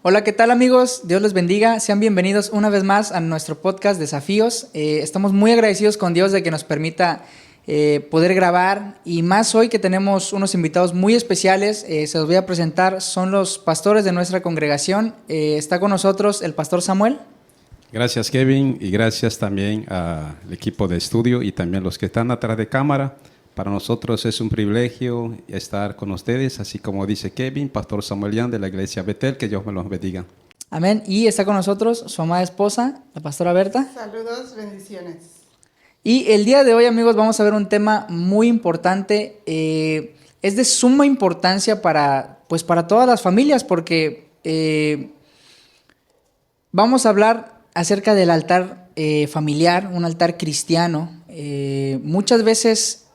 Hola, ¿qué tal amigos? Dios les bendiga. Sean bienvenidos una vez más a nuestro podcast Desafíos. Estamos muy agradecidos con Dios de que nos permita poder grabar y más hoy que tenemos unos invitados muy especiales. Se los voy a presentar, son los pastores de nuestra congregación. Está con nosotros el pastor Samuel. Gracias Kevin y gracias también al equipo de estudio y también los que están atrás de cámara. Para nosotros es un privilegio estar con ustedes, así como dice Kevin, pastor Samuel Yan de la iglesia Betel, que Dios me los bendiga. Amén. Y está con nosotros su amada esposa, la pastora Berta. Saludos, bendiciones. Y el día de hoy, amigos, vamos a ver un tema muy importante. Es de suma importancia para todas las familias, porque vamos a hablar acerca del altar familiar, un altar cristiano. Muchas veces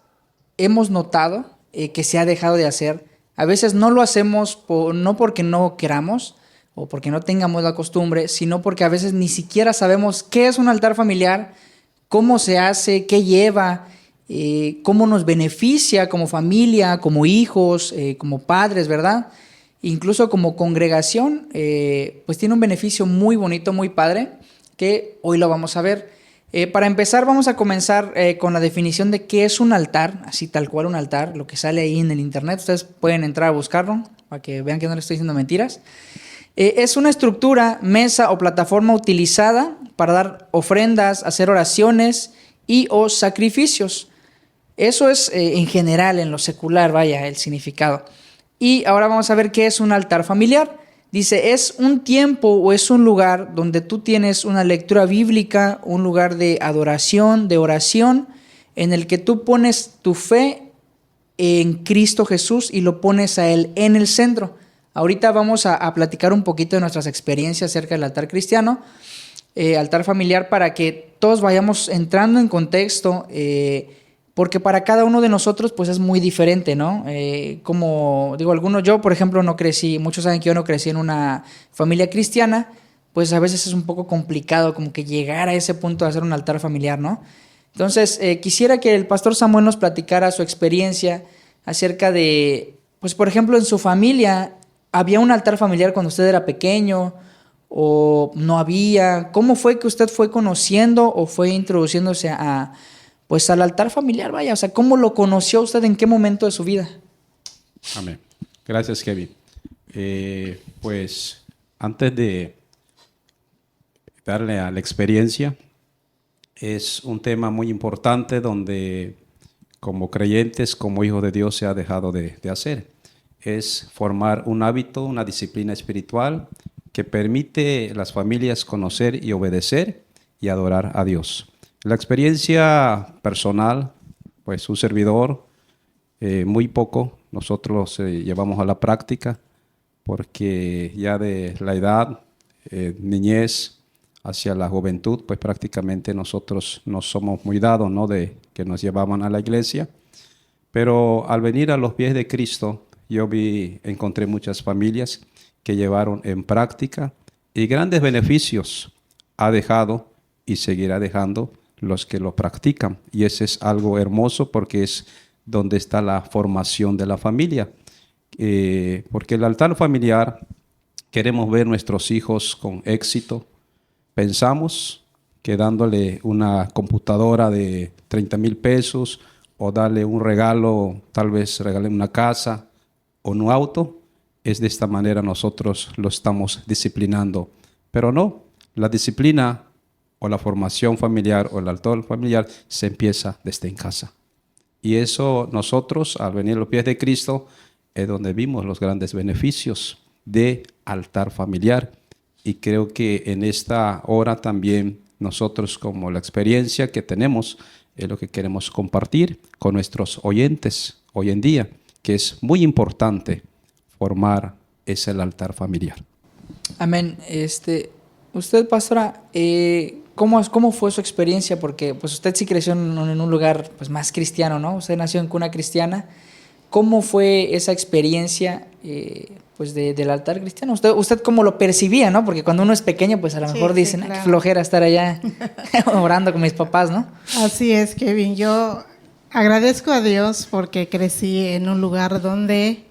hemos notado que se ha dejado de hacer. A veces no lo hacemos no porque no queramos o porque no tengamos la costumbre, sino porque a veces ni siquiera sabemos qué es un altar familiar, cómo se hace, qué lleva, cómo nos beneficia como familia, como hijos, como padres, ¿verdad? Incluso como congregación, pues tiene un beneficio muy bonito, muy padre, que hoy lo vamos a ver. Para empezar, vamos a comenzar con la definición de qué es un altar, así tal cual un altar, lo que sale ahí en el internet. Ustedes pueden entrar a buscarlo para que vean que no les estoy diciendo mentiras. Es una estructura, mesa o plataforma utilizada para dar ofrendas, hacer oraciones y o sacrificios. Eso es en general, en lo secular, vaya, el significado. Y ahora vamos a ver qué es un altar familiar. Dice, es un tiempo o es un lugar donde tú tienes una lectura bíblica, un lugar de adoración, de oración, en el que tú pones tu fe en Cristo Jesús y lo pones a Él en el centro. Ahorita vamos a platicar un poquito de nuestras experiencias acerca del altar cristiano, altar familiar, para que todos vayamos entrando en contexto, porque para cada uno de nosotros pues es muy diferente, ¿no? Como digo, yo por ejemplo no crecí, muchos saben que yo no crecí en una familia cristiana, pues a veces es un poco complicado como que llegar a ese punto de hacer un altar familiar, ¿no? Entonces quisiera que el pastor Samuel nos platicara su experiencia acerca de, pues por ejemplo en su familia, ¿había un altar familiar cuando usted era pequeño o no había? ¿Cómo fue que usted fue conociendo o fue introduciéndose al altar familiar, vaya? O sea, ¿cómo lo conoció usted? ¿En qué momento de su vida? Amén. Gracias Kevin. Pues antes de darle a la experiencia, es un tema muy importante donde como creyentes, como hijos de Dios se ha dejado de hacer. Es formar un hábito, una disciplina espiritual que permite a las familias conocer y obedecer y adorar a Dios. La experiencia personal, pues un servidor, muy poco, nosotros llevamos a la práctica porque ya de la edad, niñez hacia la juventud, pues prácticamente nosotros no somos muy dados, ¿no?, de que nos llevaban a la iglesia. Pero al venir a los pies de Cristo, encontré muchas familias que llevaron en práctica y grandes beneficios ha dejado y seguirá dejando los que lo practican. Y ese es algo hermoso porque es donde está la formación de la familia. Porque el altar familiar, queremos ver nuestros hijos con éxito. Pensamos que dándole una computadora de 30,000 pesos o darle un regalo, tal vez regalen una casa o un auto, es de esta manera nosotros lo estamos disciplinando. Pero no, la disciplina o la formación familiar o el altar familiar se empieza desde en casa. Y eso nosotros, al venir a los pies de Cristo, es donde vimos los grandes beneficios de altar familiar. Y creo que en esta hora también nosotros, como la experiencia que tenemos, es lo que queremos compartir con nuestros oyentes hoy en día, que es muy importante formar ese altar familiar. Amén. Usted, pastora, ¿cómo fue su experiencia? Porque pues usted sí creció en un lugar pues más cristiano, ¿no? Usted nació en cuna cristiana. ¿Cómo fue esa experiencia del altar cristiano? ¿Usted cómo lo percibía, no? Porque cuando uno es pequeño, pues a lo mejor dicen, claro. qué flojera estar allá orando con mis papás, ¿no? Así es, Kevin. Yo agradezco a Dios porque crecí en un lugar donde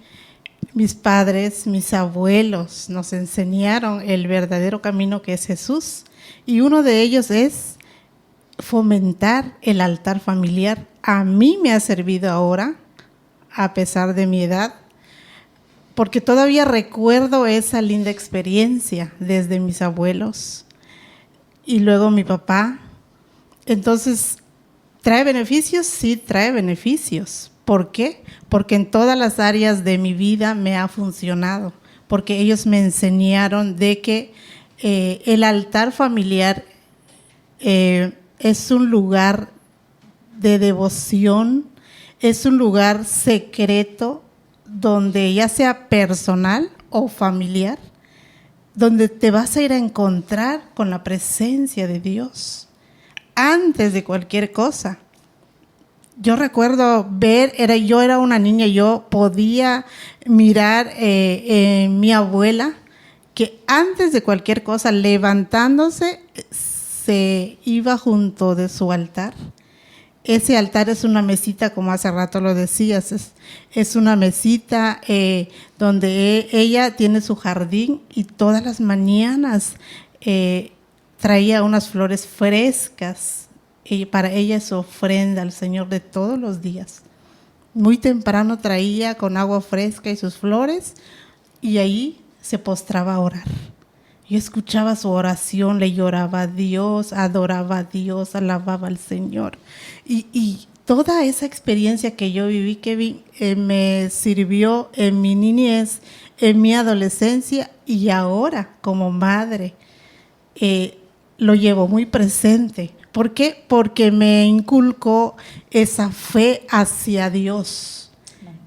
mis padres, mis abuelos nos enseñaron el verdadero camino que es Jesús. Y uno de ellos es fomentar el altar familiar. A mí me ha servido ahora, a pesar de mi edad, porque todavía recuerdo esa linda experiencia desde mis abuelos y luego mi papá. Entonces, ¿trae beneficios? Sí, trae beneficios. ¿Por qué? Porque en todas las áreas de mi vida me ha funcionado, porque ellos me enseñaron de que el altar familiar es un lugar de devoción, es un lugar secreto donde ya sea personal o familiar, donde te vas a ir a encontrar con la presencia de Dios antes de cualquier cosa. Yo recuerdo yo era una niña, yo podía mirar en mi abuela que antes de cualquier cosa, levantándose, se iba junto de su altar. Ese altar es una mesita, como hace rato lo decías, es una mesita donde ella tiene su jardín y todas las mañanas traía unas flores frescas. Y para ella es su ofrenda al Señor de todos los días. Muy temprano traía con agua fresca y sus flores y ahí se postraba a orar. Yo escuchaba su oración, le lloraba a Dios, adoraba a Dios, alababa al Señor. Y toda esa experiencia que yo viví, Kevin, me sirvió en mi niñez, en mi adolescencia y ahora como madre. Lo llevo muy presente. ¿Por qué? Porque me inculcó esa fe hacia Dios,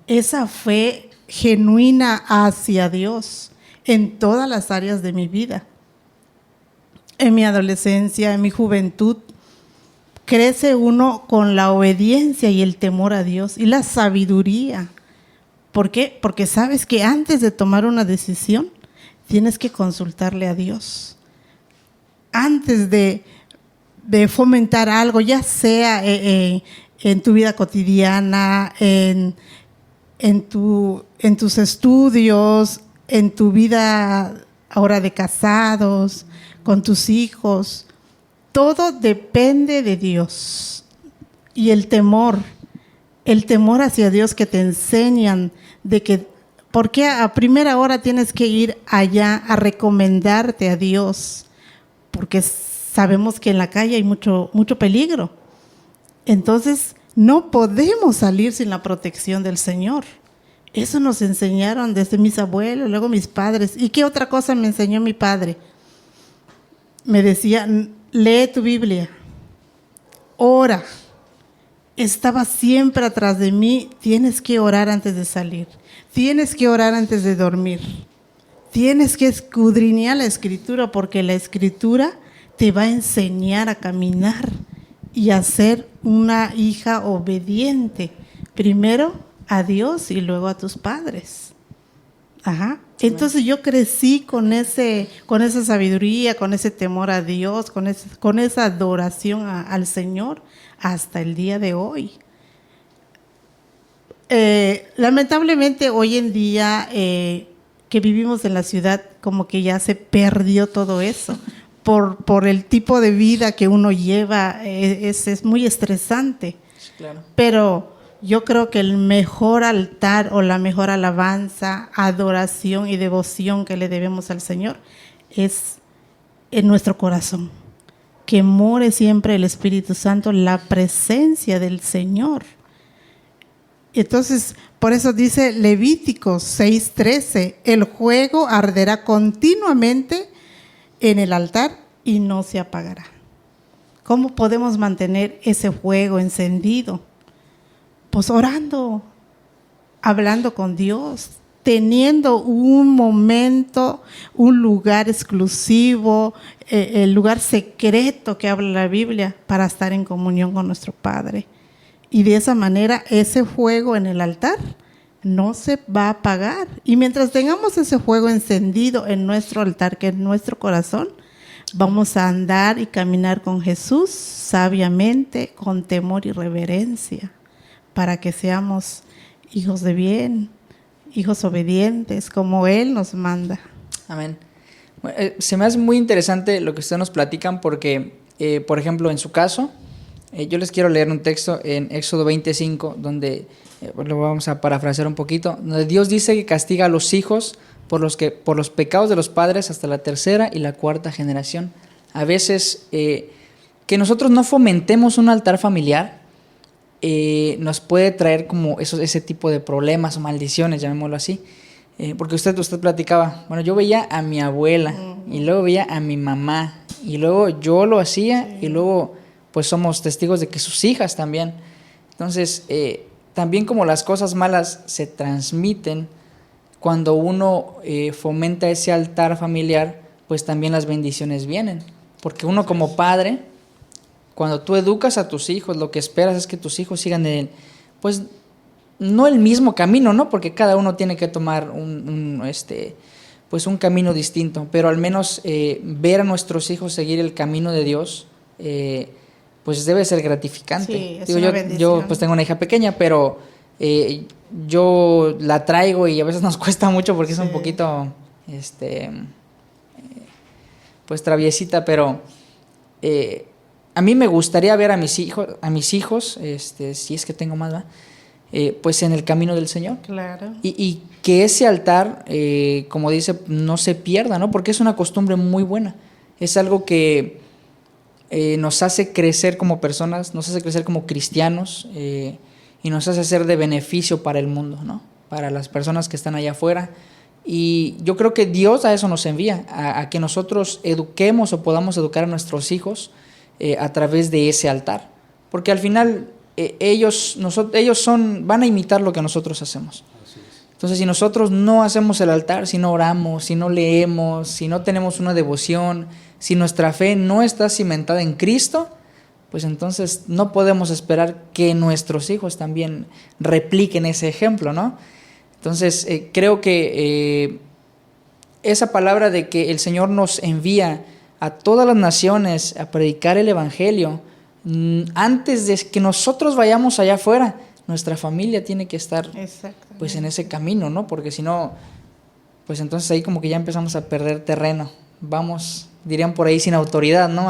esa fe genuina hacia Dios en todas las áreas de mi vida. En mi adolescencia, en mi juventud, crece uno con la obediencia y el temor a Dios y la sabiduría. ¿Por qué? Porque sabes que antes de tomar una decisión, tienes que consultarle a Dios. Antes de fomentar algo, ya sea en tu vida cotidiana, en tus estudios, en tu vida ahora de casados, con tus hijos, todo depende de Dios. Y el temor hacia Dios que te enseñan de que, ¿por qué a primera hora tienes que ir allá a recomendarte a Dios? Porque sabemos que en la calle hay mucho peligro. Entonces, no podemos salir sin la protección del Señor. Eso nos enseñaron desde mis abuelos, luego mis padres. ¿Y qué otra cosa me enseñó mi padre? Me decía, lee tu Biblia, ora. Estaba siempre atrás de mí, tienes que orar antes de salir, tienes que orar antes de dormir, tienes que escudriñar la Escritura, porque la Escritura te va a enseñar a caminar y a ser una hija obediente, primero a Dios y luego a tus padres. Ajá. Entonces yo crecí con esa sabiduría, con ese temor a Dios, con esa adoración al Señor hasta el día de hoy. Lamentablemente hoy en día que vivimos en la ciudad, como que ya se perdió todo eso. Por el tipo de vida que uno lleva, es muy estresante. Claro. Pero yo creo que el mejor altar o la mejor alabanza, adoración y devoción que le debemos al Señor es en nuestro corazón. Que more siempre el Espíritu Santo, la presencia del Señor. Entonces, por eso dice Levíticos 6:13, el fuego arderá continuamente en el altar y no se apagará. ¿Cómo podemos mantener ese fuego encendido? Pues orando, hablando con Dios, teniendo un momento, un lugar exclusivo, el lugar secreto que habla la Biblia para estar en comunión con nuestro Padre. Y de esa manera ese fuego en el altar no se va a apagar. Y mientras tengamos ese fuego encendido en nuestro altar, que es nuestro corazón, vamos a andar y caminar con Jesús sabiamente, con temor y reverencia, para que seamos hijos de bien, hijos obedientes, como Él nos manda. Amén. Bueno, se me hace muy interesante lo que ustedes nos platican porque, por ejemplo, en su caso, yo les quiero leer un texto en Éxodo 25, donde, lo vamos a parafrasear un poquito, donde Dios dice que castiga a los hijos por los pecados de los padres hasta la tercera y la cuarta generación. A veces, que nosotros no fomentemos un altar familiar, nos puede traer como ese tipo de problemas o maldiciones, llamémoslo así. Porque usted platicaba, bueno, yo veía a mi abuela y luego veía a mi mamá y luego yo lo hacía y luego pues somos testigos de que sus hijas también. Entonces, también como las cosas malas se transmiten, cuando uno fomenta ese altar familiar, pues también las bendiciones vienen. Porque uno como padre, cuando tú educas a tus hijos, lo que esperas es que tus hijos sigan pues no el mismo camino, ¿no? Porque cada uno tiene que tomar pues un camino distinto, pero al menos ver a nuestros hijos seguir el camino de Dios, pues debe ser gratificante. Sí, es Digo, una yo bendición. pues tengo una hija pequeña, pero yo la traigo y a veces nos cuesta mucho porque es un poquito, pues traviesita, pero a mí me gustaría ver a mis hijos, si es que tengo más, ¿verdad? Pues en el camino del Señor. Claro. Y que ese altar, como dice, no se pierda, ¿no? Porque es una costumbre muy buena. Es algo que nos hace crecer como personas, nos hace crecer como cristianos, y nos hace ser de beneficio para el mundo, ¿no? Para las personas que están allá afuera. Y yo creo que Dios a eso nos envía, a que nosotros eduquemos o podamos educar a nuestros hijos a través de ese altar. Porque al final ellos van a imitar lo que nosotros hacemos. Entonces, si nosotros no hacemos el altar, si no oramos, si no leemos, si no tenemos una devoción, si nuestra fe no está cimentada en Cristo, pues entonces no podemos esperar que nuestros hijos también repliquen ese ejemplo, ¿no? Entonces, creo que esa palabra de que el Señor nos envía a todas las naciones a predicar el Evangelio, antes de que nosotros vayamos allá afuera, nuestra familia tiene que estar pues en ese camino, ¿no? Porque si no, pues entonces ahí como que ya empezamos a perder terreno. Vamos, dirían por ahí, sin autoridad, ¿no?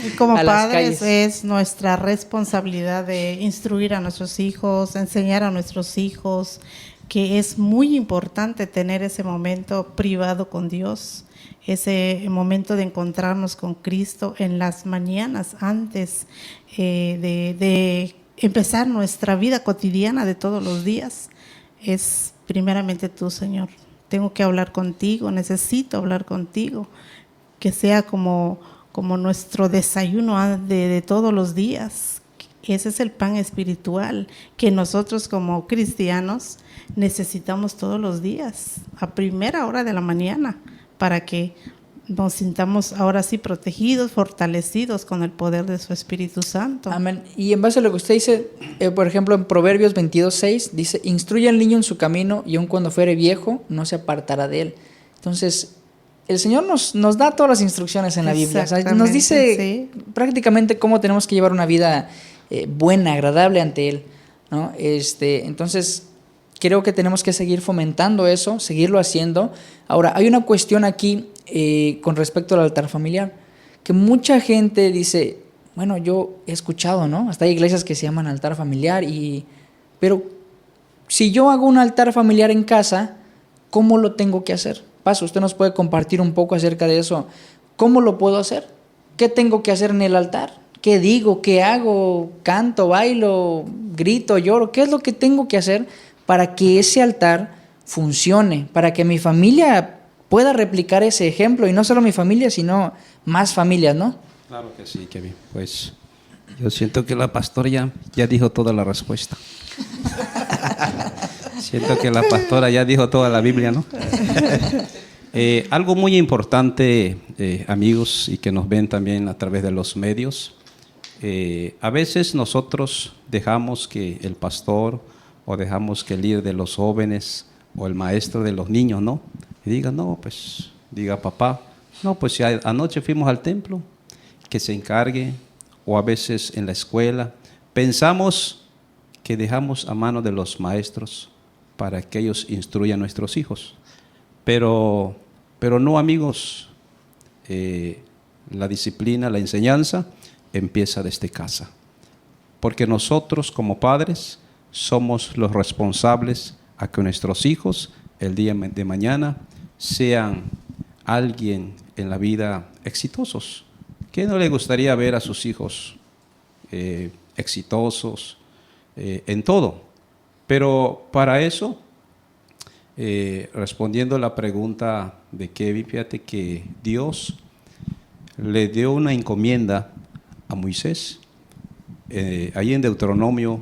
Y como a las calles. padres es nuestra responsabilidad de instruir a nuestros hijos, enseñar a nuestros hijos, que es muy importante tener ese momento privado con Dios, ese momento de encontrarnos con Cristo en las mañanas antes de empezar nuestra vida cotidiana de todos los días. Es primeramente tú, Señor. Tengo que hablar contigo, necesito hablar contigo, que sea como nuestro desayuno de todos los días. Ese es el pan espiritual que nosotros como cristianos necesitamos todos los días, a primera hora de la mañana, para que nos sintamos ahora sí protegidos, fortalecidos con el poder de su Espíritu Santo. Amén. Y en base a lo que usted dice, por ejemplo, en Proverbios 22:6, dice, instruye al niño en su camino y aun cuando fuere viejo, no se apartará de él. Entonces, el Señor nos da todas las instrucciones en la Biblia. O sea, nos dice prácticamente cómo tenemos que llevar una vida buena, agradable ante Él, ¿no? Entonces, creo que tenemos que seguir fomentando eso, seguirlo haciendo. Ahora, hay una cuestión aquí con respecto al altar familiar, que mucha gente dice, bueno, yo he escuchado, ¿no? Hasta hay iglesias que se llaman altar familiar, pero si yo hago un altar familiar en casa, ¿cómo lo tengo que hacer? Paso, usted nos puede compartir un poco acerca de eso. ¿Cómo lo puedo hacer? ¿Qué tengo que hacer en el altar? ¿Qué digo? ¿Qué hago? ¿Canto? ¿Bailo? ¿Grito? ¿Lloro? ¿Qué es lo que tengo que hacer para que ese altar funcione? Para que mi familia pueda replicar ese ejemplo, y no solo mi familia, sino más familias, ¿no? Claro que sí, Kevin. Pues yo siento que la pastora ya dijo toda la respuesta. Siento que la pastora ya dijo toda la Biblia, ¿no? Algo muy importante, amigos, y que nos ven también a través de los medios, a veces nosotros dejamos que el pastor o dejamos que el líder de los jóvenes o el maestro de los niños, ¿no? Y diga, no, pues, diga papá, no, pues si anoche fuimos al templo, que se encargue, o a veces en la escuela. Pensamos que dejamos a mano de los maestros para que ellos instruyan a nuestros hijos. Pero no, amigos, la disciplina, la enseñanza empieza desde casa. Porque nosotros como padres somos los responsables a que nuestros hijos el día de mañana sean alguien en la vida exitosos. ¿Quién no le gustaría ver a sus hijos exitosos en todo? Pero para eso, respondiendo a la pregunta de Kevin, fíjate que Dios le dio una encomienda a Moisés. Ahí en Deuteronomio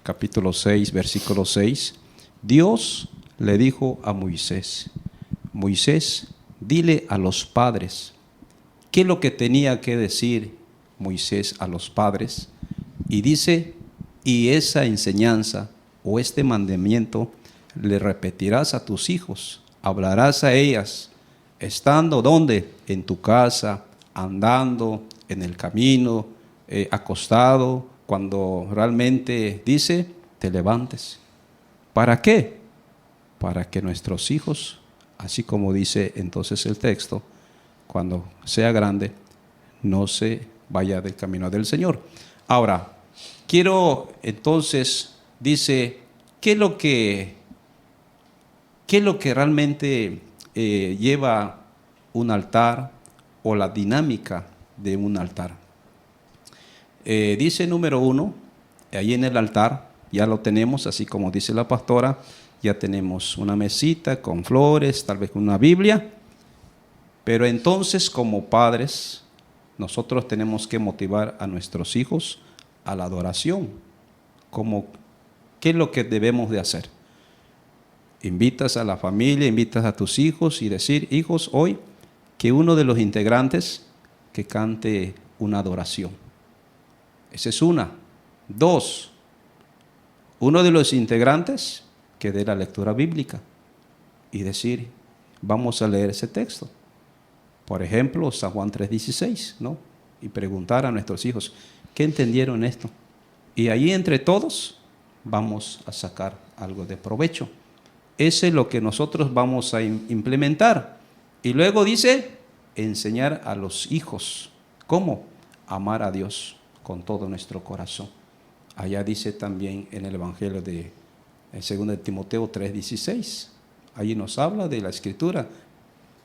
capítulo 6, versículo 6, Dios le dijo a Moisés, Moisés, dile a los padres. ¿Qué es lo que tenía que decir Moisés a los padres? Y dice, y esa enseñanza o este mandamiento le repetirás a tus hijos, hablarás a ellas, estando ¿dónde? En tu casa, andando, en el camino, acostado, cuando realmente dice, te levantes. ¿Para qué? Para que nuestros hijos, así como dice entonces el texto, cuando sea grande, no se vaya del camino del Señor. Ahora, quiero entonces, dice, ¿qué es lo que realmente lleva un altar o la dinámica de un altar? Dice número 1, ahí en el altar, ya lo tenemos, así como dice la pastora, ya tenemos una mesita con flores, tal vez con una Biblia, pero entonces como padres, nosotros tenemos que motivar a nuestros hijos a la adoración. ¿Qué es lo que debemos de hacer? Invitas a la familia, invitas a tus hijos y decir, hijos, hoy que uno de los integrantes que cante una adoración. Esa es una. 2, uno de los integrantes que dé la lectura bíblica y decir, vamos a leer ese texto. Por ejemplo, San Juan 3:16, ¿no? Y preguntar a nuestros hijos, ¿qué entendieron esto? Y ahí entre todos vamos a sacar algo de provecho. Eso es lo que nosotros vamos a implementar. Y luego dice, enseñar a los hijos. ¿Cómo? Amar a Dios con todo nuestro corazón. Allá dice también en el Evangelio de 2 de Timoteo 3:16. Allí nos habla de la Escritura.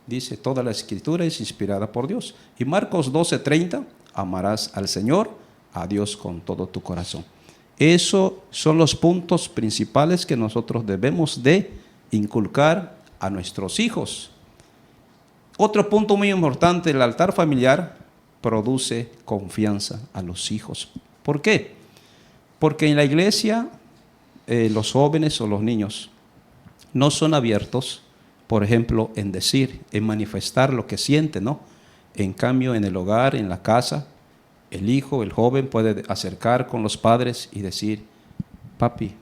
Dice, toda la Escritura es inspirada por Dios. Y Marcos 12:30, amarás al Señor, a Dios con todo tu corazón. Esos son los puntos principales que nosotros debemos de inculcar a nuestros hijos. Otro punto muy importante, el altar familiar produce confianza a los hijos. ¿Por qué? Porque en la iglesia los jóvenes o los niños no son abiertos, por ejemplo, en decir, en manifestar lo que sienten, ¿no? En cambio, en el hogar, en la casa, el hijo, el joven puede acercar con los padres y decir, papi,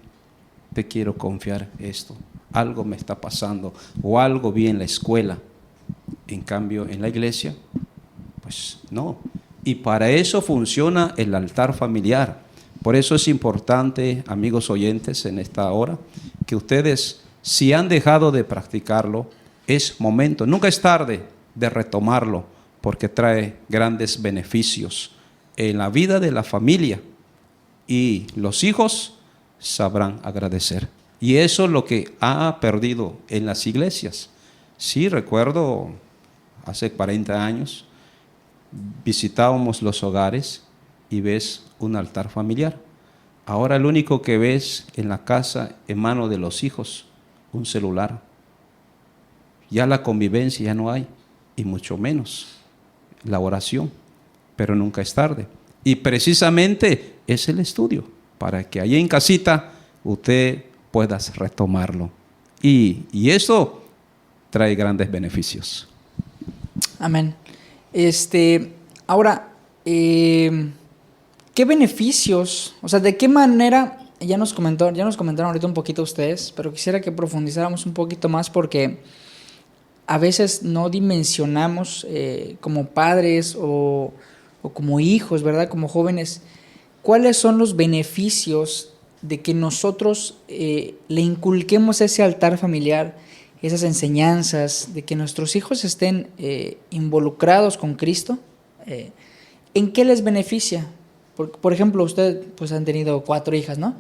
te quiero confiar esto, algo me está pasando o algo vi en la escuela. En cambio, en la iglesia, pues no. Y para eso funciona el altar familiar. Por eso es importante, amigos oyentes, en esta hora, que ustedes, si han dejado de practicarlo, es momento, nunca es tarde de retomarlo, porque trae grandes beneficios en la vida de la familia y los hijos sabrán agradecer. Y eso es lo que ha perdido en las iglesias. Sí, recuerdo hace 40 años visitábamos los hogares y ves un altar familiar. Ahora lo único que ves en la casa en manos de los hijos, un celular. Ya la convivencia ya no hay, y mucho menos la oración, pero nunca es tarde. Y precisamente es el estudio, para que allí en casita usted pueda retomarlo. Y eso trae grandes beneficios. Amén. Ahora, ¿qué beneficios, o sea, de qué manera, ya nos comentaron ahorita un poquito ustedes, pero quisiera que profundizáramos un poquito más porque a veces no dimensionamos como padres o como hijos, ¿verdad? Como jóvenes, ¿cuáles son los beneficios de que nosotros le inculquemos ese altar familiar, esas enseñanzas, de que nuestros hijos estén involucrados con Cristo, ¿en qué les beneficia? Por ejemplo, ustedes pues han tenido 4 hijas, ¿no?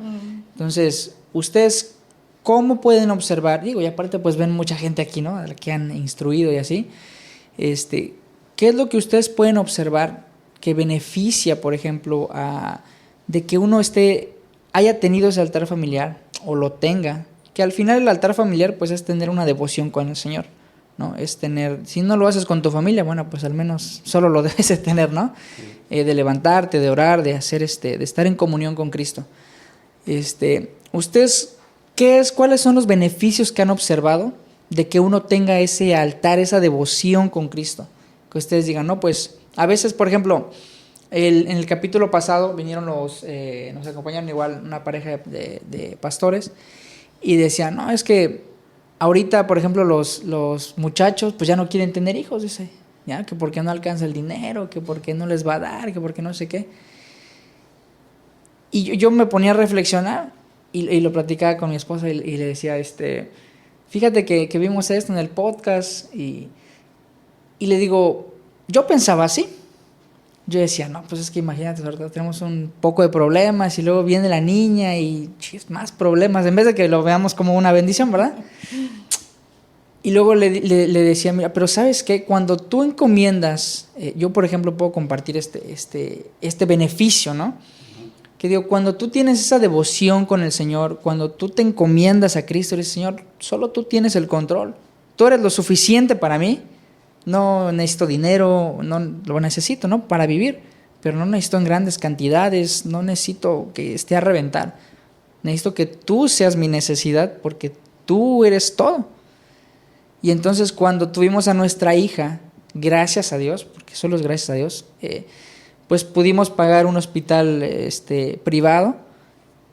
Entonces, ustedes, ¿cómo pueden observar? Digo, y aparte pues ven mucha gente aquí, ¿no? A la que han instruido y así. ¿Qué es lo que ustedes pueden observar que beneficia, por ejemplo, de que uno haya tenido ese altar familiar o lo tenga? Que al final el altar familiar pues es tener una devoción con el Señor, ¿no? Es tener, si no lo haces con tu familia, bueno, pues al menos solo lo debes de tener, ¿no? De levantarte, de orar, de hacer de estar en comunión con Cristo. Ustedes, ¿cuáles son los beneficios que han observado de que uno tenga ese altar, esa devoción con Cristo? Que ustedes digan, no, pues a veces, por ejemplo, en el capítulo pasado vinieron nos acompañaron igual una pareja de pastores y decían, no, es que ahorita, por ejemplo, los muchachos pues ya no quieren tener hijos, dice, ya, que porque no alcanza el dinero, que porque no les va a dar, que porque no sé qué. Y yo me ponía a reflexionar y lo platicaba con mi esposa y le decía, fíjate que vimos esto en el podcast y le digo, yo pensaba así. Yo decía, no, pues es que imagínate, ahorita tenemos un poco de problemas y luego viene la niña y más problemas, en vez de que lo veamos como una bendición, ¿verdad? Y luego le decía, mira, pero ¿sabes qué? Cuando tú encomiendas, yo por ejemplo puedo compartir este beneficio, ¿no? Que digo, cuando tú tienes esa devoción con el Señor, cuando tú te encomiendas a Cristo, dices, Señor, solo tú tienes el control. Tú eres lo suficiente para mí. No necesito dinero, no lo necesito, ¿no? Para vivir, pero no necesito en grandes cantidades, no necesito que esté a reventar. Necesito que tú seas mi necesidad porque tú eres todo. Y entonces cuando tuvimos a nuestra hija, gracias a Dios, porque solo es gracias a Dios, pues pudimos pagar un hospital privado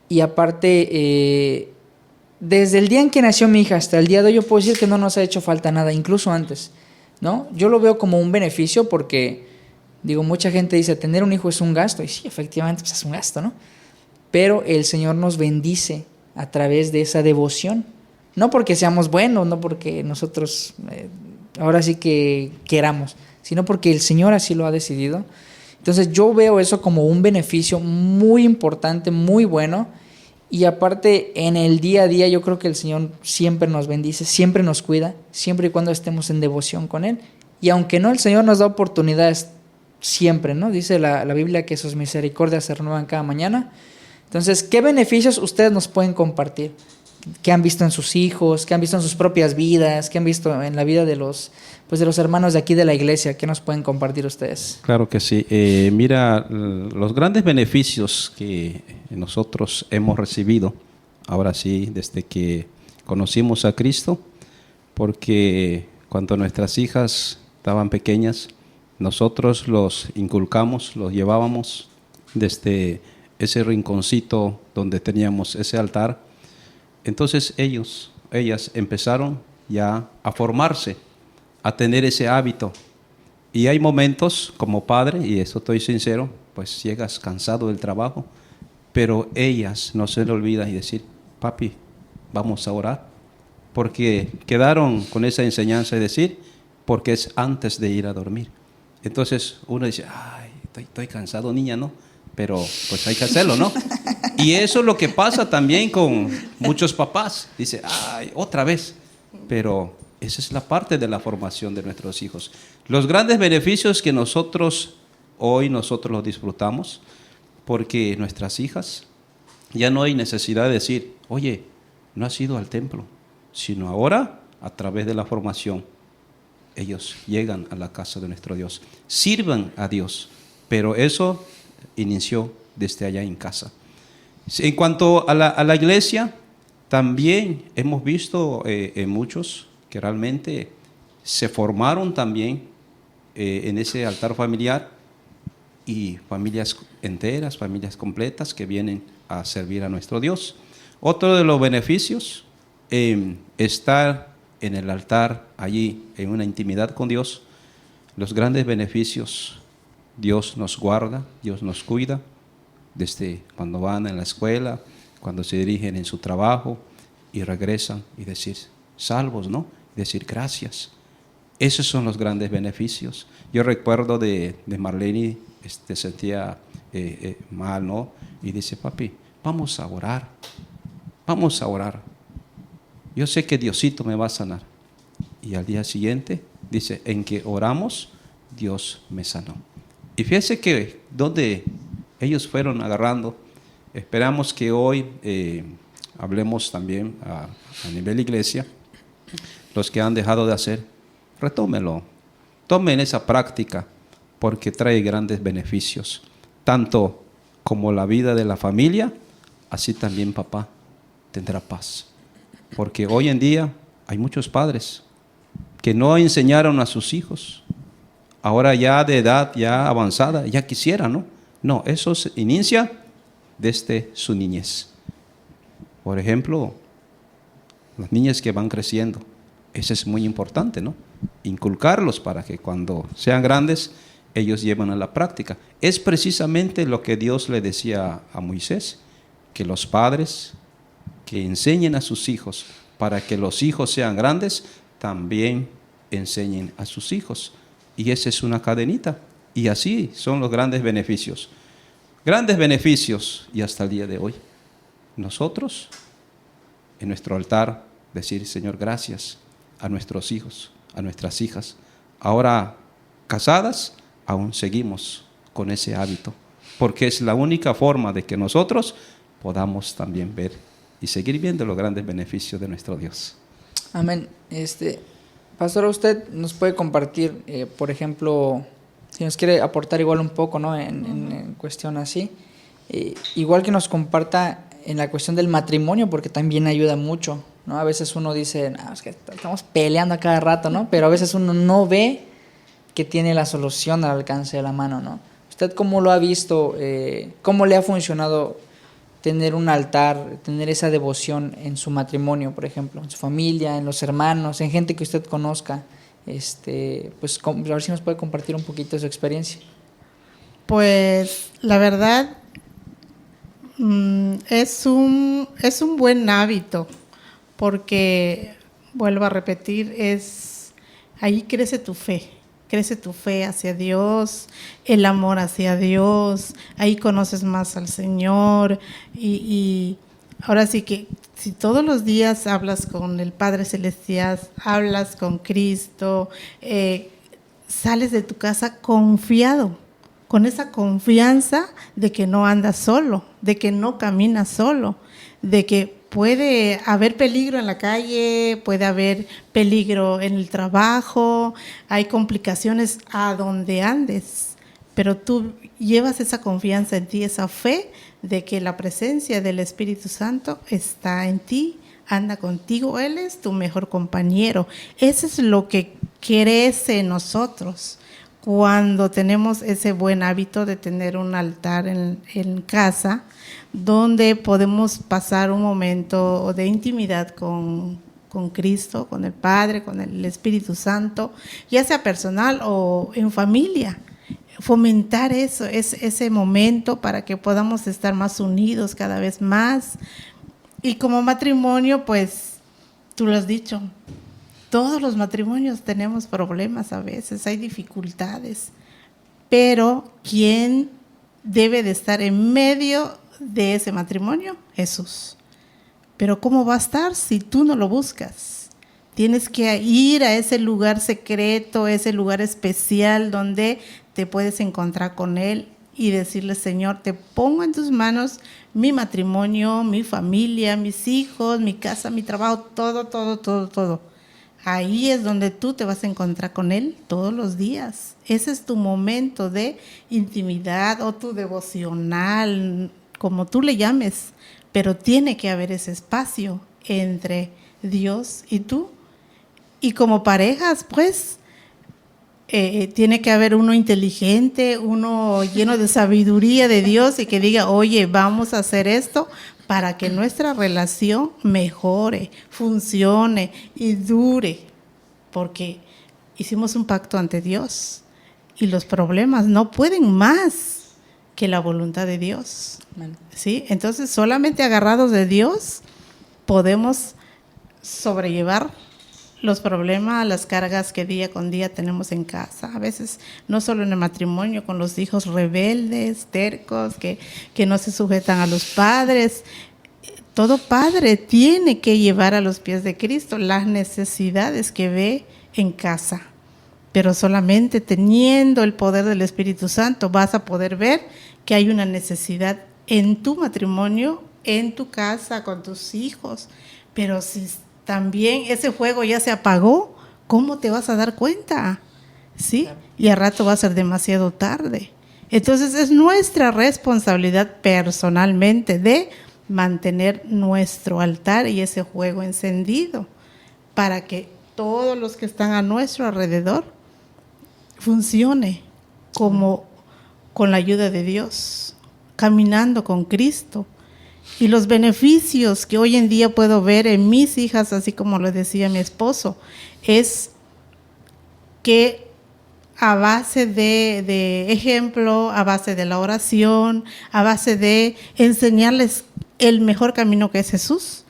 y aparte, desde el día en que nació mi hija hasta el día de hoy, yo puedo decir que no nos ha hecho falta nada, incluso antes, ¿no? Yo lo veo como un beneficio porque, digo, mucha gente dice, tener un hijo es un gasto, y sí, efectivamente, pues es un gasto, ¿no? Pero el Señor nos bendice a través de esa devoción, no porque seamos buenos, no porque nosotros ahora sí que queramos, sino porque el Señor así lo ha decidido. Entonces yo veo eso como un beneficio muy importante, muy bueno, y aparte en el día a día yo creo que el Señor siempre nos bendice, siempre nos cuida, siempre y cuando estemos en devoción con Él. Y aunque no, el Señor nos da oportunidades siempre, ¿no? Dice la Biblia que sus misericordias se renuevan cada mañana. Entonces, ¿qué beneficios ustedes nos pueden compartir? ¿Qué han visto en sus hijos? ¿Qué han visto en sus propias vidas? ¿Qué han visto en la vida de los hermanos de aquí de la iglesia? ¿Qué nos pueden compartir ustedes? Claro que sí. Mira, los grandes beneficios que nosotros hemos recibido, ahora sí, desde que conocimos a Cristo, porque cuando nuestras hijas estaban pequeñas, nosotros los inculcamos, los llevábamos desde ese rinconcito donde teníamos ese altar. Entonces ellas empezaron ya a formarse, a tener ese hábito. Y hay momentos como padre, y eso estoy sincero, pues llegas cansado del trabajo, pero ellas no se le olvidan y decir, papi, vamos a orar. Porque quedaron con esa enseñanza de decir, porque es antes de ir a dormir. Entonces uno dice, ay, estoy cansado, niña, ¿no? Pero pues hay que hacerlo, ¿no? Y eso es lo que pasa también con muchos papás. Dice, ay, otra vez. Pero esa es la parte de la formación de nuestros hijos. Los grandes beneficios que nosotros los disfrutamos, porque nuestras hijas ya no hay necesidad de decir, oye, no has ido al templo, sino ahora, a través de la formación, ellos llegan a la casa de nuestro Dios, sirvan a Dios, pero eso inició desde allá en casa. En cuanto a la iglesia, también hemos visto muchos que realmente se formaron también en ese altar familiar, y familias enteras, familias completas que vienen a servir a nuestro Dios. Otro de los beneficios, estar en el altar allí en una intimidad con Dios. Los grandes beneficios, Dios nos guarda, Dios nos cuida desde cuando van a la escuela, cuando se dirigen en su trabajo y regresan y decir, salvos, ¿no? Decir gracias. Esos son los grandes beneficios. Yo recuerdo de Marlene, sentía mal, ¿no? Y dice, papi, vamos a orar. Vamos a orar. Yo sé que Diosito me va a sanar. Y al día siguiente dice, en que oramos, Dios me sanó. Y fíjese que donde ellos fueron agarrando, esperamos que hoy hablemos también a nivel iglesia, los que han dejado de hacer, retómenlo, tomen esa práctica, porque trae grandes beneficios, tanto como la vida de la familia, así también papá tendrá paz. Porque hoy en día hay muchos padres que no enseñaron a sus hijos, ahora ya de edad ya avanzada, ya quisieran, ¿no? No, eso se inicia desde su niñez. Por ejemplo, las niñas que van creciendo, eso es muy importante, ¿no? Inculcarlos para que cuando sean grandes, ellos lleven a la práctica. Es precisamente lo que Dios le decía a Moisés, que los padres que enseñen a sus hijos para que los hijos sean grandes, también enseñen a sus hijos. Y esa es una cadenita. Y así son los grandes beneficios. Grandes beneficios. Y hasta el día de hoy, nosotros, en nuestro altar, decir, Señor, gracias a nuestros hijos, a nuestras hijas. Ahora casadas, aún seguimos con ese hábito. Porque es la única forma de que nosotros podamos también ver y seguir viendo los grandes beneficios de nuestro Dios. Amén. Pastor, usted nos puede compartir, por ejemplo, si nos quiere aportar igual un poco, ¿no? En cuestión así, igual que nos comparta en la cuestión del matrimonio, porque también ayuda mucho, ¿no? A veces uno dice, no, es que estamos peleando a cada rato, ¿no? Pero a veces uno no ve que tiene la solución al alcance de la mano, ¿no? ¿Usted cómo lo ha visto? ¿Cómo le ha funcionado tener un altar, tener esa devoción en su matrimonio, por ejemplo, en su familia, en los hermanos, en gente que usted conozca? Pues a ver si nos puede compartir un poquito de su experiencia. Pues la verdad es un buen hábito, porque vuelvo a repetir, ahí crece tu fe hacia Dios, el amor hacia Dios, ahí conoces más al Señor y ahora sí que si todos los días hablas con el Padre Celestial, hablas con Cristo, sales de tu casa confiado, con esa confianza de que no andas solo, de que no caminas solo, de que puede haber peligro en la calle, puede haber peligro en el trabajo, hay complicaciones a donde andes, pero tú llevas esa confianza en ti, esa fe de que la presencia del Espíritu Santo está en ti, anda contigo, Él es tu mejor compañero. Eso es lo que crece en nosotros cuando tenemos ese buen hábito de tener un altar en casa, donde podemos pasar un momento de intimidad con Cristo, con el Padre, con el Espíritu Santo, ya sea personal o en familia. Fomentar eso, ese momento para que podamos estar más unidos cada vez más. Y como matrimonio, pues, tú lo has dicho, todos los matrimonios tenemos problemas a veces, hay dificultades, pero ¿quién debe de estar en medio de ese matrimonio? Jesús. Pero ¿cómo va a estar si tú no lo buscas? Tienes que ir a ese lugar secreto, ese lugar especial donde te puedes encontrar con Él y decirle, Señor, te pongo en tus manos mi matrimonio, mi familia, mis hijos, mi casa, mi trabajo, todo. Ahí es donde tú te vas a encontrar con Él todos los días. Ese es tu momento de intimidad o tu devocional, como tú le llames, pero tiene que haber ese espacio entre Dios y tú. Y como parejas, pues, tiene que haber uno inteligente, uno lleno de sabiduría de Dios y que diga, oye, vamos a hacer esto para que nuestra relación mejore, funcione y dure, porque hicimos un pacto ante Dios y los problemas no pueden más que la voluntad de Dios. Amén. ¿Sí? Entonces, solamente agarrados de Dios podemos sobrellevar los problemas, las cargas que día con día tenemos en casa. A veces, no solo en el matrimonio, con los hijos rebeldes, tercos, que no se sujetan a los padres. Todo padre tiene que llevar a los pies de Cristo las necesidades que ve en casa. Pero solamente teniendo el poder del Espíritu Santo vas a poder ver que hay una necesidad en tu matrimonio, en tu casa, con tus hijos. Pero si también ese fuego ya se apagó, ¿cómo te vas a dar cuenta? ¿Sí? Y al rato va a ser demasiado tarde. Entonces es nuestra responsabilidad personalmente de mantener nuestro altar y ese fuego encendido para que todos los que están a nuestro alrededor funcione como con la ayuda de Dios, caminando con Cristo. Y los beneficios que hoy en día puedo ver en mis hijas, así como lo decía mi esposo, es que a base de ejemplo, a base de la oración, a base de enseñarles el mejor camino que es Jesús,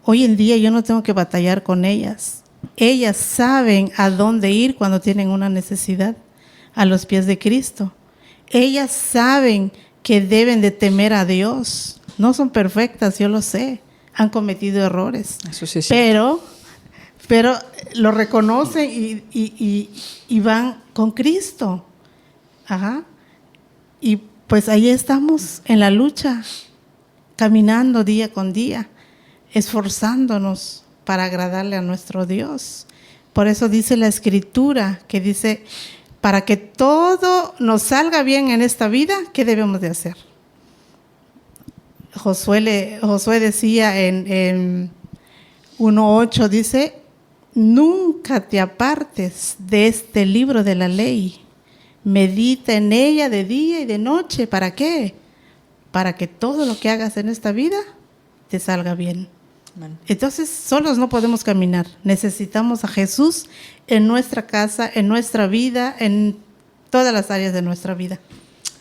hoy en día yo no tengo que batallar con ellas. Ellas saben a dónde ir cuando tienen una necesidad, a los pies de Cristo. Ellas saben que deben de temer a Dios. No son perfectas, yo lo sé, han cometido errores, Eso sí es pero lo reconocen y van con Cristo. Ajá. Y pues ahí estamos en la lucha, caminando día con día, esforzándonos para agradarle a nuestro Dios. Por eso dice la Escritura, que dice, para que todo nos salga bien en esta vida, ¿qué debemos de hacer? Josué decía en 1:8, dice, nunca te apartes de este libro de la ley, medita en ella de día y de noche. ¿Para qué? Para que todo lo que hagas en esta vida te salga bien. Amén. Entonces, solos no podemos caminar. Necesitamos a Jesús en nuestra casa, en nuestra vida, en todas las áreas de nuestra vida.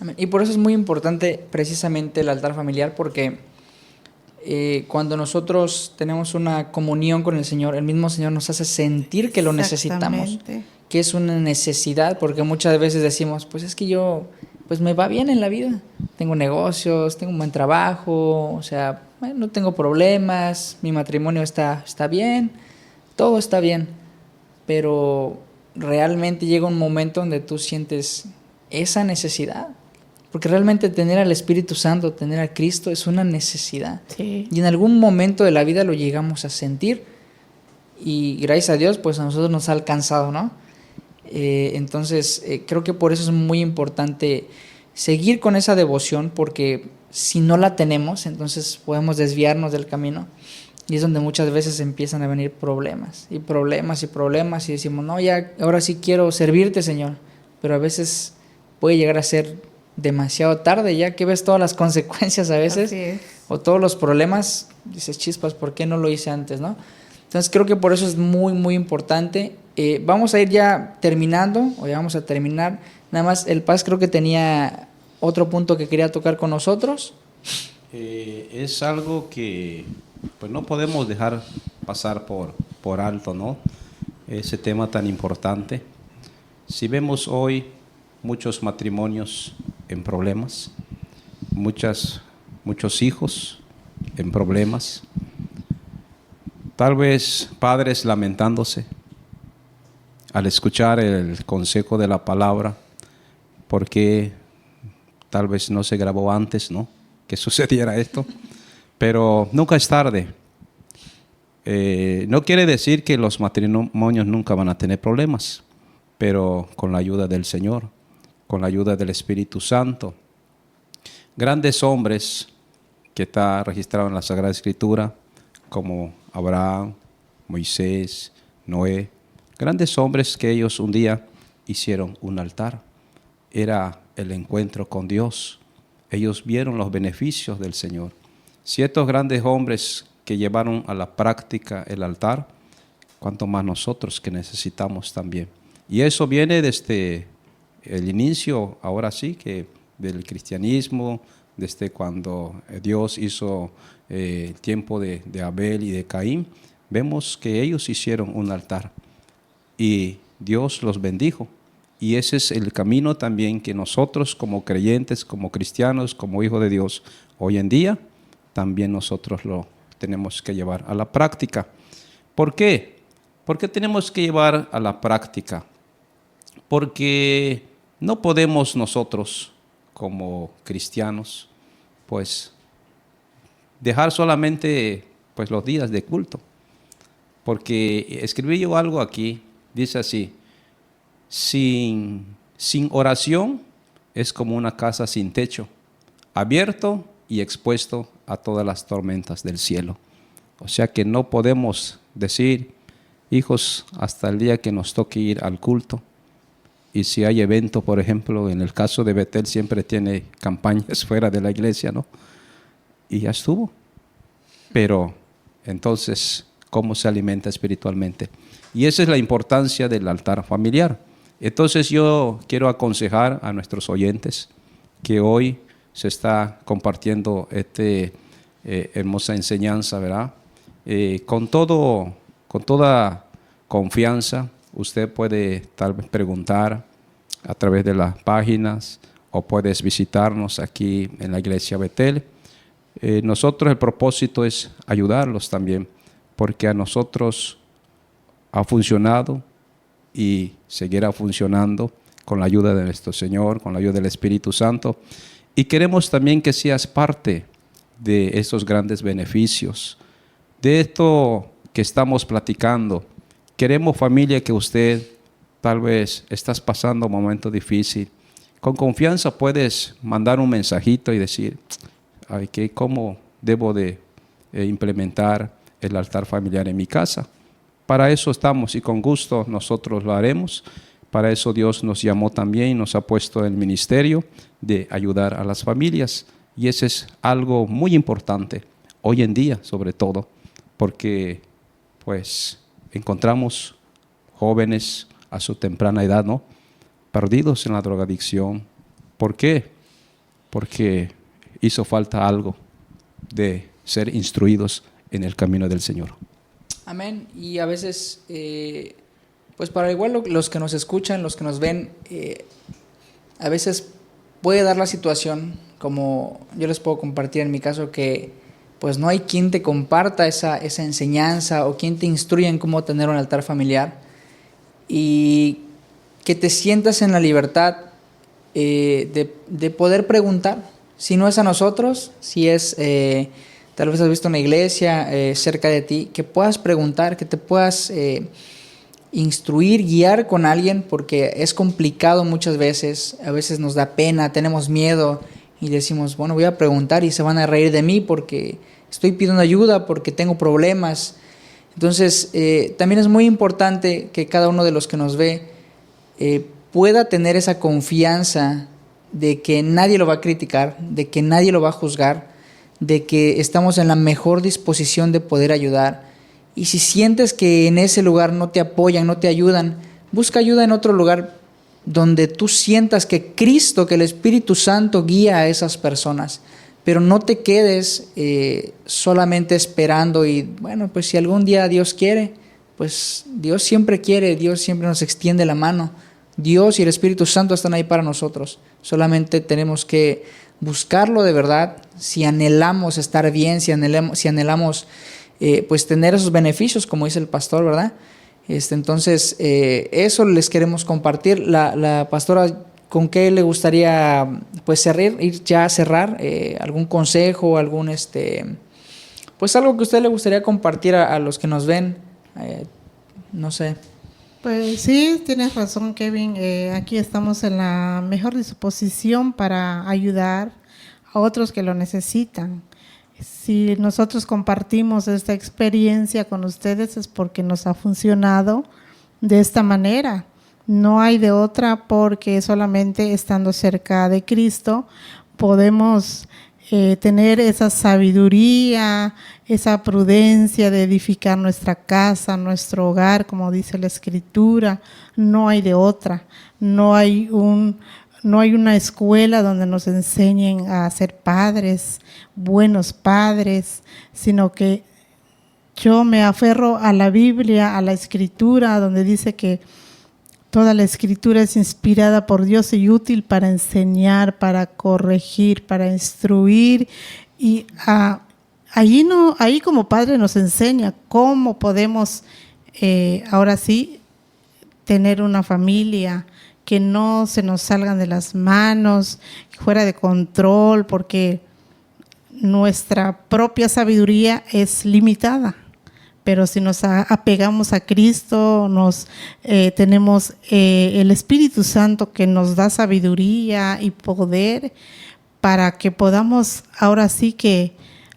Amén. Y por eso es muy importante precisamente el altar familiar, porque cuando nosotros tenemos una comunión con el Señor, el mismo Señor nos hace sentir que lo necesitamos, Exactamente. que es una necesidad, porque muchas veces decimos, pues es que yo, pues me va bien en la vida, tengo negocios, tengo un buen trabajo, o sea, bueno, no tengo problemas, mi matrimonio está bien, todo está bien, pero realmente llega un momento donde tú sientes esa necesidad, porque realmente tener al Espíritu Santo, tener a Cristo es una necesidad. Sí. Y en algún momento de la vida lo llegamos a sentir y gracias a Dios pues a nosotros nos ha alcanzado, ¿no? Entonces creo que por eso es muy importante seguir con esa devoción, porque si no la tenemos entonces podemos desviarnos del camino y es donde muchas veces empiezan a venir problemas y decimos, no, ya ahora sí quiero servirte, Señor, pero a veces puede llegar a ser demasiado tarde, ya que ves todas las consecuencias a veces. Así es. O todos los problemas, dices, chispas, ¿por qué no lo hice antes, no? Entonces creo que por eso es muy, muy importante. Vamos a ir ya terminando, o ya vamos a terminar. Nada más, el Paz creo que tenía otro punto que quería tocar con nosotros. Es algo que pues no podemos dejar pasar por alto, ¿no? Ese tema tan importante. Si vemos hoy muchos matrimonios en problemas, muchos hijos en problemas, tal vez padres lamentándose al escuchar el consejo de la palabra, porque tal vez no se grabó antes, ¿no?, que sucediera esto, pero nunca es tarde. No quiere decir que los matrimonios nunca van a tener problemas, pero con la ayuda del Señor, con la ayuda del Espíritu Santo. Grandes hombres que está registrado en la Sagrada Escritura, como Abraham, Moisés, Noé, grandes hombres que ellos un día hicieron un altar. Era el encuentro con Dios. Ellos vieron los beneficios del Señor. Si estos grandes hombres que llevaron a la práctica el altar, cuánto más nosotros que necesitamos también. Y eso viene desde el inicio, ahora sí, que del cristianismo, desde cuando Dios hizo el tiempo de Abel y de Caín, vemos que ellos hicieron un altar y Dios los bendijo. Y ese es el camino también que nosotros como creyentes, como cristianos, como hijos de Dios, hoy en día también nosotros lo tenemos que llevar a la práctica. ¿Por qué? ¿Por qué tenemos que llevar a la práctica? Porque no podemos nosotros como cristianos pues dejar solamente pues los días de culto. Porque escribí yo algo aquí, dice así: sin oración es como una casa sin techo, abierto y expuesto a todas las tormentas del cielo. O sea que no podemos decir, hijos, hasta el día que nos toque ir al culto. Y si hay evento, por ejemplo, en el caso de Betel siempre tiene campañas fuera de la iglesia, ¿no? Y ya estuvo. Pero entonces, ¿cómo se alimenta espiritualmente? Y esa es la importancia del altar familiar. Entonces yo quiero aconsejar a nuestros oyentes que hoy se está compartiendo esta hermosa enseñanza, ¿verdad? Con toda confianza, usted puede tal vez preguntar a través de las páginas o puedes visitarnos aquí en la iglesia Betel. Nosotros el propósito es ayudarlos también, porque a nosotros ha funcionado y seguirá funcionando con la ayuda de nuestro Señor, con la ayuda del Espíritu Santo. Y queremos también que seas parte de esos grandes beneficios, de esto que estamos platicando. Queremos, familia, que usted tal vez estás pasando un momento difícil. Con confianza puedes mandar un mensajito y decir, ¿cómo debo de implementar el altar familiar en mi casa? Para eso estamos y con gusto nosotros lo haremos. Para eso Dios nos llamó también y nos ha puesto el ministerio de ayudar a las familias. Y ese es algo muy importante hoy en día, sobre todo, porque pues encontramos jóvenes a su temprana edad, ¿no?, perdidos en la drogadicción. ¿Por qué? Porque hizo falta algo de ser instruidos en el camino del Señor. Amén. Y a veces, pues para igual los que nos escuchan, los que nos ven, a veces puede dar la situación, como yo les puedo compartir en mi caso, que pues no hay quien te comparta esa enseñanza o quien te instruya en cómo tener un altar familiar, y que te sientas en la libertad de poder preguntar. Si no es a nosotros, si es tal vez has visto una iglesia cerca de ti, que puedas preguntar, que te puedas instruir, guiar con alguien, porque es complicado muchas veces. A veces nos da pena, tenemos miedo y decimos, bueno, voy a preguntar y se van a reír de mí porque estoy pidiendo ayuda, porque tengo problemas. Entonces también es muy importante que cada uno de los que nos ve pueda tener esa confianza de que nadie lo va a criticar, de que nadie lo va a juzgar, de que estamos en la mejor disposición de poder ayudar. Y si sientes que en ese lugar no te apoyan, no te ayudan, busca ayuda en otro lugar donde tú sientas que Cristo, que el Espíritu Santo guía a esas personas. Pero no te quedes solamente esperando y bueno, pues si algún día Dios quiere, pues Dios siempre quiere, Dios siempre nos extiende la mano. Dios y el Espíritu Santo están ahí para nosotros. Solamente tenemos que buscarlo de verdad. Si anhelamos estar bien, si anhelamos pues tener esos beneficios, como dice el pastor, ¿verdad? Entonces, eso les queremos compartir. La pastora, ¿con qué le gustaría pues cerrar? ¿Algún consejo, algún pues algo que a usted le gustaría compartir a los que nos ven? No sé. Pues sí, tienes razón, Kevin. Aquí estamos en la mejor disposición para ayudar a otros que lo necesitan. Si nosotros compartimos esta experiencia con ustedes es porque nos ha funcionado de esta manera. No hay de otra, porque solamente estando cerca de Cristo podemos tener esa sabiduría, esa prudencia de edificar nuestra casa, nuestro hogar, como dice la Escritura. No hay de otra. No hay un no hay una escuela donde nos enseñen a ser padres, buenos padres, sino que yo me aferro a la Biblia, a la Escritura, donde dice que toda la Escritura es inspirada por Dios y útil para enseñar, para corregir, para instruir. Y ahí como padre nos enseña cómo podemos, ahora sí, tener una familia, que no se nos salgan de las manos, fuera de control, porque nuestra propia sabiduría es limitada. Pero si nos apegamos a Cristo, tenemos el Espíritu Santo que nos da sabiduría y poder para que podamos ahora sí que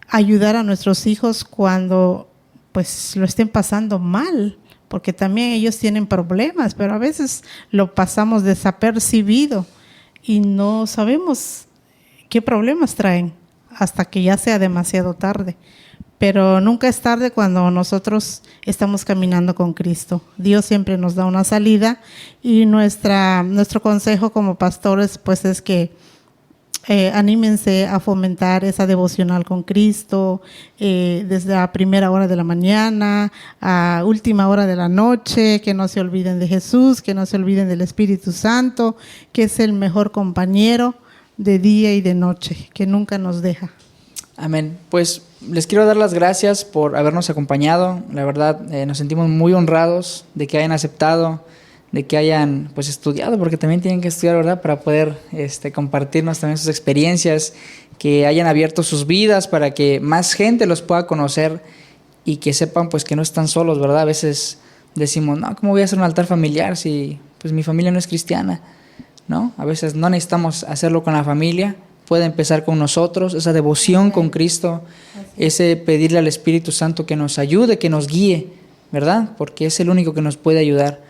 ayudar a nuestros hijos cuando pues lo estén pasando mal, porque también ellos tienen problemas, pero a veces lo pasamos desapercibido y no sabemos qué problemas traen hasta que ya sea demasiado tarde. Pero nunca es tarde cuando nosotros estamos caminando con Cristo. Dios siempre nos da una salida y nuestro consejo como pastores pues es que anímense a fomentar esa devocional con Cristo desde la primera hora de la mañana a última hora de la noche, que no se olviden de Jesús, que no se olviden del Espíritu Santo, que es el mejor compañero de día y de noche, que nunca nos deja. Amén. Pues les quiero dar las gracias por habernos acompañado. La verdad, nos sentimos muy honrados de que hayan aceptado, de que hayan pues estudiado, porque también tienen que estudiar, ¿verdad? Para poder compartirnos también sus experiencias, que hayan abierto sus vidas para que más gente los pueda conocer y que sepan pues que no están solos, ¿verdad? A veces decimos, no, ¿cómo voy a hacer un altar familiar si pues mi familia no es cristiana? ¿No? A veces no necesitamos hacerlo con la familia. Puede empezar con nosotros, esa devoción con Cristo, ese pedirle al Espíritu Santo que nos ayude, que nos guíe, ¿verdad? Porque es el único que nos puede ayudar.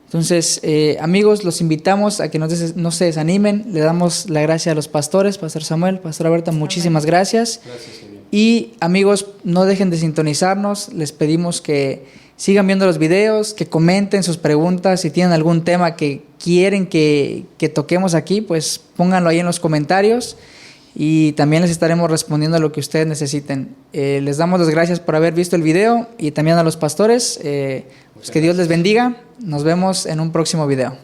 Entonces, amigos, los invitamos a que no se desanimen. Le damos la gracia a los pastores, Pastor Samuel, Pastora Berta, muchísimas gracias. Y amigos, no dejen de sintonizarnos. Les pedimos que sigan viendo los videos, que comenten sus preguntas. Si tienen algún tema que quieren que toquemos aquí, pues pónganlo ahí en los comentarios y también les estaremos respondiendo a lo que ustedes necesiten. Les damos las gracias por haber visto el video y también a los pastores. Pues que Dios les bendiga. Nos vemos en un próximo video.